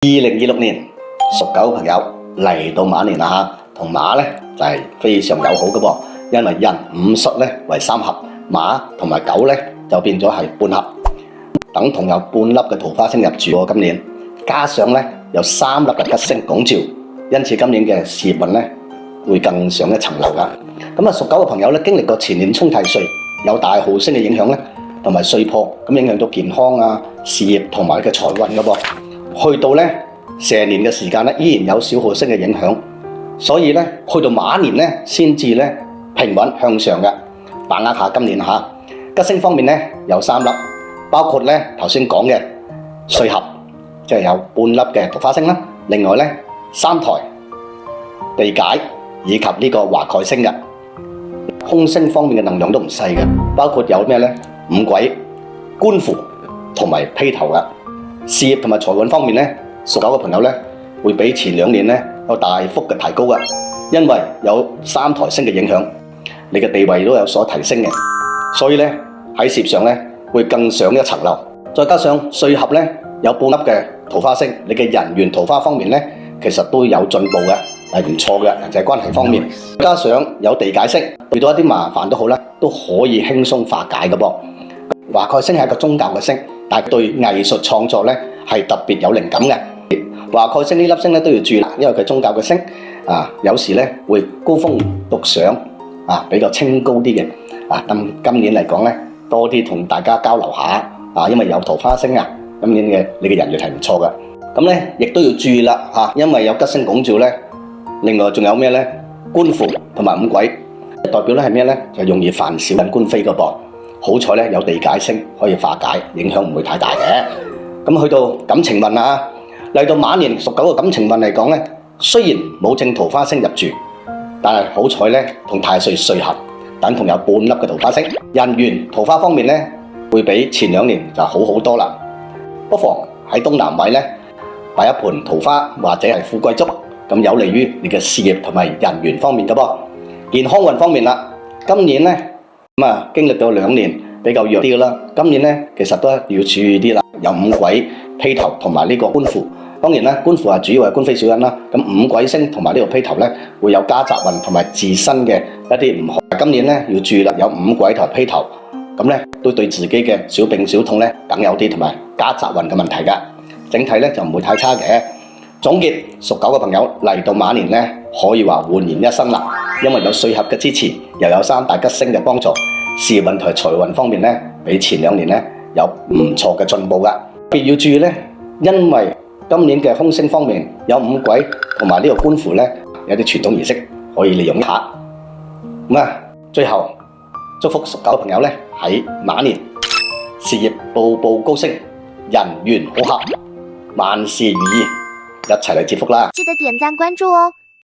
2026年屬狗嘅朋友嚟到馬年啦嚇，同馬咧就係非常友好嘅噃，因為人五戌咧為三合，馬同埋狗咧就變咗係半合，等同有半粒嘅桃花星入住喎今年，加上咧有3粒嘅吉星拱照，因此今年嘅事業運咧會更上一層樓噶。咁啊屬狗嘅朋友咧經歷過前年沖太歲，有大耗星嘅影響咧，同埋歲破，咁影響到健康啊、事業同埋嘅財運嘅噃。去到咧成年嘅時間咧，依然有小耗星嘅影響，所以咧去到馬年咧先至咧平穩向上嘅。把握下今年嚇。吉星方面咧有3粒，包括咧頭先講嘅歲合，即係有半粒嘅桃花星啦。另外咧三台、地解以及呢個華蓋星嘅。空星方面嘅能量都唔細嘅，包括有咩咧五鬼、官符同埋披頭嘅。事業同埋財運方面咧，屬狗嘅朋友咧會比前2年咧有大幅嘅提高嘅，因為有3台星嘅影響，你嘅地位都有所提升嘅，所以咧喺事業上咧會更上一層樓。再加上歲合咧有半粒嘅桃花星，你嘅人緣桃花方面咧其實都有進步嘅，係唔錯嘅人際關係方面。加上有地解星，遇到一啲麻煩都好啦，都可以輕鬆化解嘅噃。華蓋星係一個宗教嘅星，但係對藝術創作咧係特別有靈感嘅。華蓋星呢粒星咧都要注意啦，因為佢係宗教嘅星啊，有時咧會高峰獨賞啊，比較清高啲嘅啊。今年嚟講咧，多啲同大家交流下啊，因為有桃花星啊，今年嘅你嘅人緣係唔錯嘅。咁咧亦都要注意啦嚇，因為有吉星拱照咧，另外仲有咩咧？官符同埋五鬼，代表咧係咩咧？就容易煩小人官非嘅噃。好彩咧有地解星可以化解，影響唔會太大嘅。咁去到感情運啊，嚟到馬年屬狗嘅感情運嚟講咧，雖然冇正桃花星入住，但係好彩咧同太歲歲合，等同有半粒嘅桃花星。人緣桃花方面咧會比前2年就好好多啦。不妨喺東南位咧擺一盆桃花或者係富貴竹，咁有利於你嘅事業同埋人緣方面嘅噃。健康運方面啦，今年咧經歷到2年比較弱啲嘅啦，今年咧其實都要注意啲啦，有五鬼、披頭同埋呢個官符。當然咧，官符係主要係官非小人啦。咁五鬼星同埋呢個披頭咧會有家宅運同埋自身嘅一啲唔好。今年咧要注意啦，有五鬼同埋披頭，咁咧都對自己嘅小病小痛咧梗有啲同埋家宅運嘅問題㗎。整體咧就唔會太差嘅。總結屬狗嘅朋友嚟到馬年咧，可以話煥然一新啦，因為有歲合嘅支持，又有3大吉星嘅幫助，事業運同財運方面咧，比前2年咧有唔錯嘅進步㗎。特別要注意咧，因為今年嘅空星方面有五鬼同埋呢個官符咧，有啲傳統儀式可以利用一下。最後祝福屬狗嘅朋友咧喺馬年事業步步高升，人緣好合，萬事如意，一齊嚟接福啦！記得點讚關注哦。